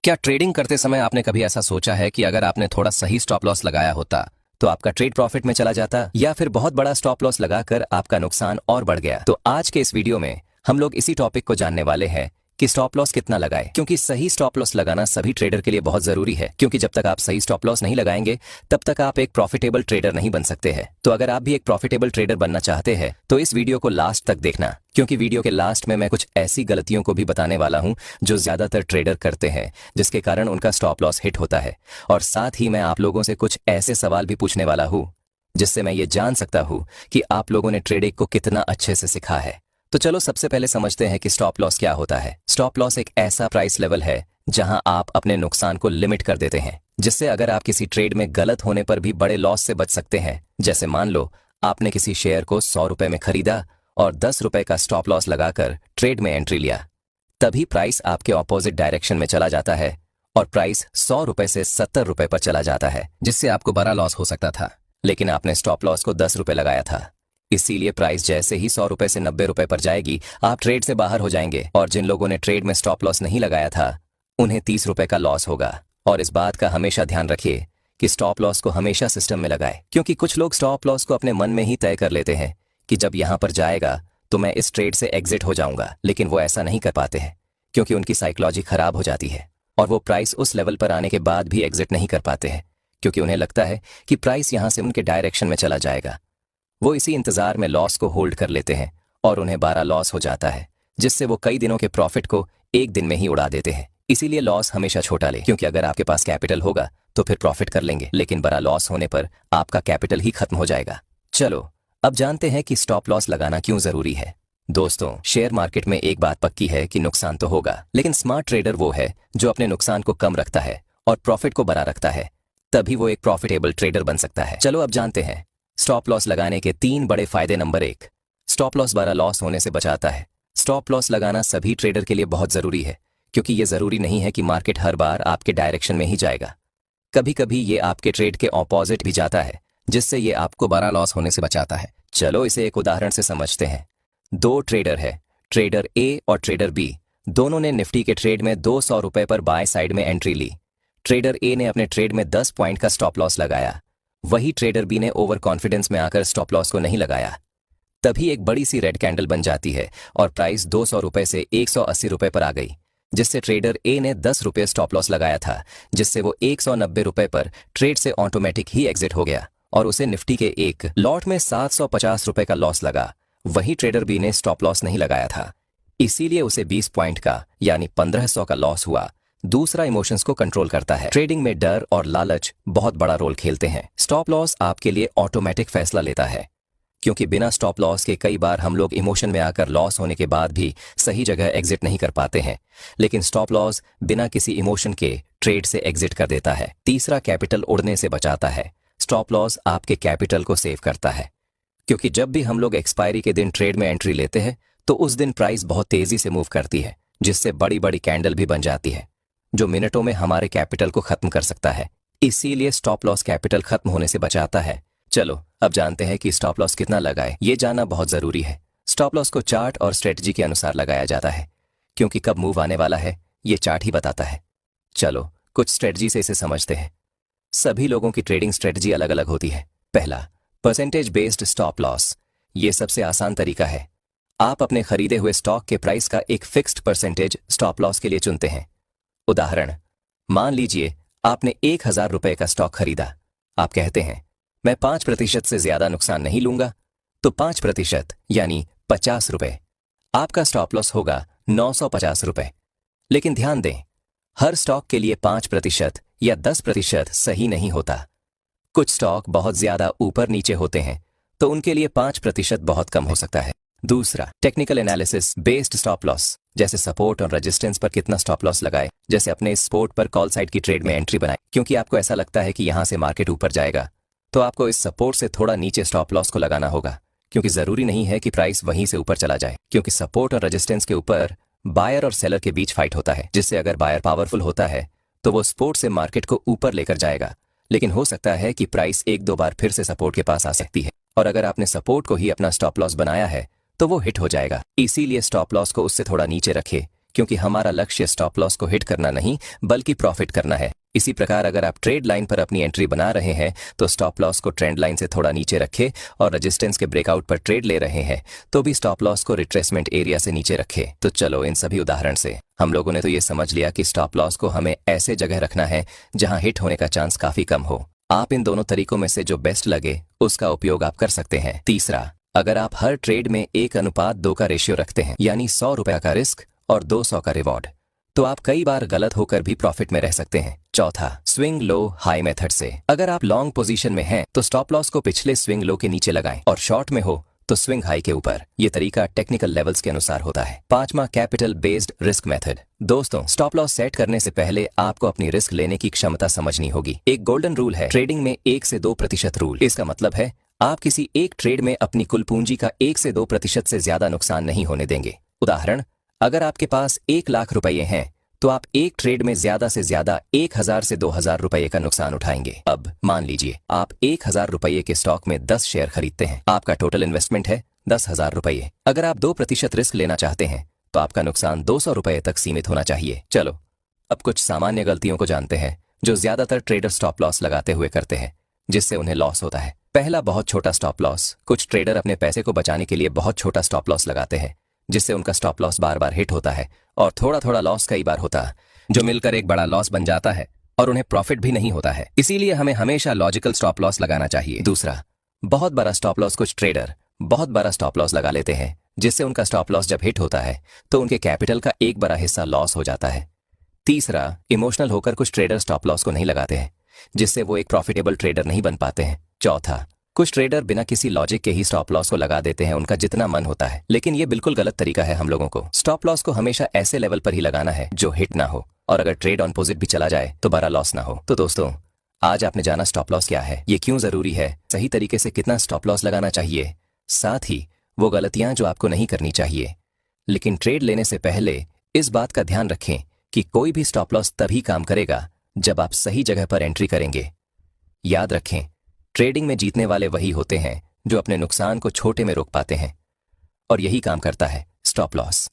क्या ट्रेडिंग करते समय आपने कभी ऐसा सोचा है कि अगर आपने थोड़ा सही स्टॉप लॉस लगाया होता तो आपका ट्रेड प्रॉफिट में चला जाता, या फिर बहुत बड़ा स्टॉप लॉस लगाकर आपका नुकसान और बढ़ गया? तो आज के इस वीडियो में हम लोग इसी टॉपिक को जानने वाले हैं कि स्टॉप लॉस कितना लगाएं, क्योंकि सही स्टॉप लॉस लगाना सभी ट्रेडर के लिए बहुत जरूरी है। क्योंकि जब तक आप सही स्टॉप लॉस नहीं लगाएंगे तब तक आप एक प्रॉफिटेबल ट्रेडर नहीं बन सकते हैं। तो अगर आप भी एक प्रॉफिटेबल ट्रेडर बनना चाहते हैं तो इस वीडियो को लास्ट तक देखना, क्योंकि वीडियो के लास्ट में मैं कुछ ऐसी गलतियों को भी बताने वाला हूं जो ज्यादातर ट्रेडर करते हैं, जिसके कारण उनका स्टॉप लॉस हिट होता है। और साथ ही मैं आप लोगों से कुछ ऐसे सवाल भी पूछने वाला हूं जिससे मैं ये जान सकता हूं कि आप लोगों ने ट्रेडिंग को कितना अच्छे से सीखा है। तो चलो सबसे पहले समझते हैं कि स्टॉप लॉस क्या होता है। स्टॉप लॉस एक ऐसा प्राइस लेवल है जहां आप अपने नुकसान को लिमिट कर देते हैं, जिससे अगर आप किसी ट्रेड में गलत होने पर भी बड़े लॉस से बच सकते हैं। जैसे मान लो आपने किसी शेयर को 100 रुपए में खरीदा और 10 रुपए का स्टॉप लॉस लगाकर ट्रेड में एंट्री लिया, तभी प्राइस आपके ऑपोजिट डायरेक्शन में चला जाता है और प्राइस 100 रुपए से 70 रुपए पर चला जाता है, जिससे आपको बड़ा लॉस हो सकता था। लेकिन आपने स्टॉप लॉस को 10 रुपए लगाया था, इसीलिए प्राइस जैसे ही 100 रुपए से 90 रुपए पर जाएगी आप ट्रेड से बाहर हो जाएंगे। और जिन लोगों ने ट्रेड में स्टॉप लॉस नहीं लगाया था उन्हें 30 रुपए का लॉस होगा। और इस बात का हमेशा ध्यान रखिए कि स्टॉप लॉस को हमेशा सिस्टम में लगाए, क्योंकि कुछ लोग स्टॉप लॉस को अपने मन में ही तय कर लेते हैं कि जब यहां पर जाएगा तो मैं इस ट्रेड से एग्जिट हो जाऊंगा। लेकिन वो ऐसा नहीं कर पाते हैं, क्योंकि उनकी साइकोलॉजी खराब हो जाती है और वो प्राइस उस लेवल पर आने के बाद भी एग्जिट नहीं कर पाते हैं, क्योंकि उन्हें लगता है कि प्राइस यहां से उनके डायरेक्शन में चला जाएगा। वो इसी इंतजार में लॉस को होल्ड कर लेते हैं और उन्हें बड़ा लॉस हो जाता है, जिससे वो कई दिनों के प्रॉफिट को एक दिन में ही उड़ा देते हैं। इसीलिए लॉस हमेशा छोटा ले, क्योंकि अगर आपके पास कैपिटल होगा तो फिर प्रॉफिट कर लेंगे, लेकिन बड़ा लॉस होने पर आपका कैपिटल ही खत्म हो जाएगा। चलो अब जानते हैं कि स्टॉप लॉस लगाना क्यों जरूरी है। दोस्तों, शेयर मार्केट में एक बात पक्की है कि नुकसान तो होगा, लेकिन स्मार्ट ट्रेडर वो है जो अपने नुकसान को कम रखता है और प्रॉफिट को बड़ा रखता है, तभी वो एक प्रॉफिटेबल ट्रेडर बन सकता है। चलो अब जानते हैं स्टॉप लॉस लगाने के 3 बड़े फायदे। नंबर 1, स्टॉप लॉस बड़ा लॉस होने से बचाता है। स्टॉप लॉस लगाना सभी ट्रेडर के लिए बहुत जरूरी है, क्योंकि ये जरूरी नहीं है कि मार्केट हर बार आपके डायरेक्शन में ही जाएगा। कभी कभी ये आपके ट्रेड के ऑपोजिट भी जाता है, जिससे ये आपको बड़ा लॉस होने से बचाता है। चलो इसे एक उदाहरण से समझते हैं। 2 ट्रेडर है, ट्रेडर ए और ट्रेडर बी। दोनों ने निफ्टी के ट्रेड में 200 रुपए पर बाय साइड में एंट्री ली। ट्रेडर ए ने अपने ट्रेड में 10 पॉइंट का स्टॉप लॉस लगाया, वही ट्रेडर बी ने ओवर कॉन्फिडेंस में आकर स्टॉप लॉस को नहीं लगाया। तभी एक बड़ी सी रेड कैंडल बन जाती है और प्राइस 200 रुपए से 180 रुपए पर आ गई, जिससे ट्रेडर ए ने 10 रुपए स्टॉप लॉस लगाया था, जिससे वो 190 रुपए पर ट्रेड से ऑटोमेटिक ही एग्जिट हो गया और उसे निफ्टी के एक लॉट में 750 रुपए का लॉस लगा। वही ट्रेडर बी ने स्टॉप लॉस नहीं लगाया था, इसीलिए उसे 20 पॉइंट का यानी 1500 का लॉस हुआ। दूसरा, इमोशंस को कंट्रोल करता है। ट्रेडिंग में डर और लालच बहुत बड़ा रोल खेलते हैं। स्टॉप लॉस आपके लिए ऑटोमेटिक फैसला लेता है, क्योंकि बिना स्टॉप लॉस के कई बार हम लोग इमोशन में आकर लॉस होने के बाद भी सही जगह एग्जिट नहीं कर पाते हैं, लेकिन स्टॉप लॉस बिना किसी इमोशन के ट्रेड से एग्जिट कर देता है। तीसरा, कैपिटल उड़ने से बचाता है। स्टॉप लॉस आपके कैपिटल को सेव करता है, क्योंकि जब भी हम लोग एक्सपायरी के दिन ट्रेड में एंट्री लेते हैं तो उस दिन प्राइस बहुत तेजी से मूव करती है, जिससे बड़ी बड़ी कैंडल भी बन जाती है, जो मिनटों में हमारे कैपिटल को खत्म कर सकता है। इसीलिए स्टॉप लॉस कैपिटल खत्म होने से बचाता है। चलो अब जानते हैं कि स्टॉप लॉस कितना लगाए। ये जानना बहुत जरूरी है। स्टॉप लॉस को चार्ट और स्ट्रेटजी के अनुसार लगाया जाता है, क्योंकि कब मूव आने वाला है ये चार्ट ही बताता है। चलो कुछ स्ट्रेटजी से इसे समझते हैं। सभी लोगों की ट्रेडिंग स्ट्रेटजी अलग अलग होती है। पहला, परसेंटेज बेस्ड स्टॉप लॉस। ये सबसे आसान तरीका है। आप अपने खरीदे हुए स्टॉक के प्राइस का एक फिक्स्ड परसेंटेज स्टॉप लॉस के लिए चुनते हैं। उदाहरण, मान लीजिए आपने 1000 रुपए का स्टॉक खरीदा। आप कहते हैं मैं 5% से ज्यादा नुकसान नहीं लूंगा, तो 5% यानी 50 रुपए। आपका स्टॉप लॉस होगा 950 रुपए। लेकिन ध्यान दें, हर स्टॉक के लिए 5% या 10% सही नहीं होता। कुछ स्टॉक बहुत ज्यादा ऊपर नीचे होते हैं, तो उनके लिए 5% बहुत कम हो सकता है। दूसरा, technical analysis based stop loss. जैसे सपोर्ट और रेजिस्टेंस पर कितना स्टॉप लॉस लगाए। जैसे अपने सपोर्ट पर कॉल साइड की ट्रेड में एंट्री बनाए, क्योंकि आपको ऐसा लगता है कि यहां से मार्केट ऊपर जाएगा, तो आपको इस सपोर्ट से थोड़ा नीचे स्टॉप लॉस को लगाना होगा, क्योंकि जरूरी नहीं है कि प्राइस वहीं से ऊपर चला जाए, क्योंकि सपोर्ट और रेजिस्टेंस के ऊपर बायर और सेलर के बीच फाइट होता है, जिससे अगर बायर पावरफुल होता है तो वो सपोर्ट से मार्केट को ऊपर लेकर जाएगा, लेकिन हो सकता है कि प्राइस 1-2 बार फिर से सपोर्ट के पास आ सकती है, और अगर आपने सपोर्ट को ही अपना स्टॉप लॉस बनाया है तो वो हिट हो जाएगा। इसीलिए स्टॉप लॉस को उससे थोड़ा नीचे रखें, क्योंकि हमारा लक्ष्य स्टॉप लॉस को हिट करना नहीं बल्कि प्रॉफिट करना है। इसी प्रकार अगर आप ट्रेड लाइन पर अपनी एंट्री बना रहे हैं तो स्टॉप लॉस को ट्रेंड लाइन से थोड़ा नीचे रखें और रेजिस्टेंस के ब्रेकआउट पर ट्रेड ले रहे हैं तो भी स्टॉप लॉस को रिट्रेसमेंट एरिया से नीचे रखें। तो चलो इन सभी उदाहरण से हम लोगों ने तो ये समझ लिया कि स्टॉप लॉस को हमें ऐसे जगह रखना है जहां हिट होने का चांस काफी कम हो। आप इन दोनों तरीकों में से जो बेस्ट लगे उसका उपयोग आप कर सकते हैं। तीसरा, अगर आप हर ट्रेड में 1:2 का रेशियो रखते हैं यानी 100 रुपया का रिस्क और 200 का रिवॉर्ड, तो आप कई बार गलत होकर भी प्रॉफिट में रह सकते हैं। चौथा, स्विंग लो हाई मेथड से अगर आप लॉन्ग पोजीशन में हैं तो स्टॉप लॉस को पिछले स्विंग लो के नीचे लगाएं और शॉर्ट में हो तो स्विंग हाई के ऊपर। ये तरीका टेक्निकल लेवल्स के अनुसार होता है। पांचवा, कैपिटल बेस्ड रिस्क मेथड। दोस्तों, स्टॉप लॉस सेट करने से पहले आपको अपनी रिस्क लेने की क्षमता समझनी होगी। एक गोल्डन रूल है ट्रेडिंग में 1 से 2% रूल। इसका मतलब है आप किसी एक ट्रेड में अपनी कुल पूंजी का 1 से 2% से ज्यादा नुकसान नहीं होने देंगे। उदाहरण, अगर आपके पास 1 लाख रुपये हैं तो आप एक ट्रेड में ज्यादा से ज्यादा 1000 से 2000 रुपये का नुकसान उठाएंगे। अब मान लीजिए आप 1000 रुपये के स्टॉक में 10 शेयर खरीदते हैं। आपका टोटल इन्वेस्टमेंट है 10,000 रुपये। अगर आप 2% रिस्क लेना चाहते हैं तो आपका नुकसान 200 रुपये तक सीमित होना चाहिए। चलो अब कुछ सामान्य गलतियों को जानते हैं जो ज्यादातर ट्रेडर स्टॉप लॉस लगाते हुए करते हैं जिससे उन्हें लॉस होता है। पहला, बहुत छोटा स्टॉप लॉस। कुछ ट्रेडर अपने पैसे को बचाने के लिए बहुत छोटा स्टॉप लॉस लगाते हैं जिससे उनका स्टॉप लॉस बार बार हिट होता है और थोड़ा थोड़ा लॉस कई बार होता है जो मिलकर एक बड़ा लॉस बन जाता है और उन्हें प्रॉफिट भी नहीं होता है। इसीलिए हमें हमेशा लॉजिकल स्टॉप लॉस लगाना चाहिए। दूसरा, बहुत बड़ा स्टॉप लॉस। कुछ ट्रेडर बहुत बड़ा स्टॉप लॉस लगा लेते हैं जिससे उनका स्टॉप लॉस जब हिट होता है तो उनके कैपिटल का एक बड़ा हिस्सा लॉस हो जाता है। तीसरा, इमोशनल होकर कुछ ट्रेडर स्टॉप लॉस को नहीं लगाते हैं जिससे वो एक प्रॉफिटेबल ट्रेडर नहीं बन पाते हैं। चौथा, कुछ ट्रेडर बिना किसी लॉजिक के ही स्टॉप लॉस को लगा देते हैं उनका जितना मन होता है, लेकिन ये बिल्कुल गलत तरीका है। हम लोगों को स्टॉप लॉस को हमेशा ऐसे लेवल पर ही लगाना है जो हिट ना हो और अगर ट्रेड ऑन पोजिट भी चला जाए तो बड़ा लॉस ना हो। तो दोस्तों, आज आपने जाना स्टॉप लॉस क्या है, ये क्यों जरूरी है, सही तरीके से कितना स्टॉप लॉस लगाना चाहिए, साथ ही वो गलतियां जो आपको नहीं करनी चाहिए। लेकिन ट्रेड लेने से पहले इस बात का ध्यान रखें कि कोई भी स्टॉप लॉस तभी काम करेगा जब आप सही जगह पर एंट्री करेंगे। याद रखें, ट्रेडिंग में जीतने वाले वही होते हैं जो अपने नुकसान को छोटे में रोक पाते हैं और यही काम करता है स्टॉप लॉस।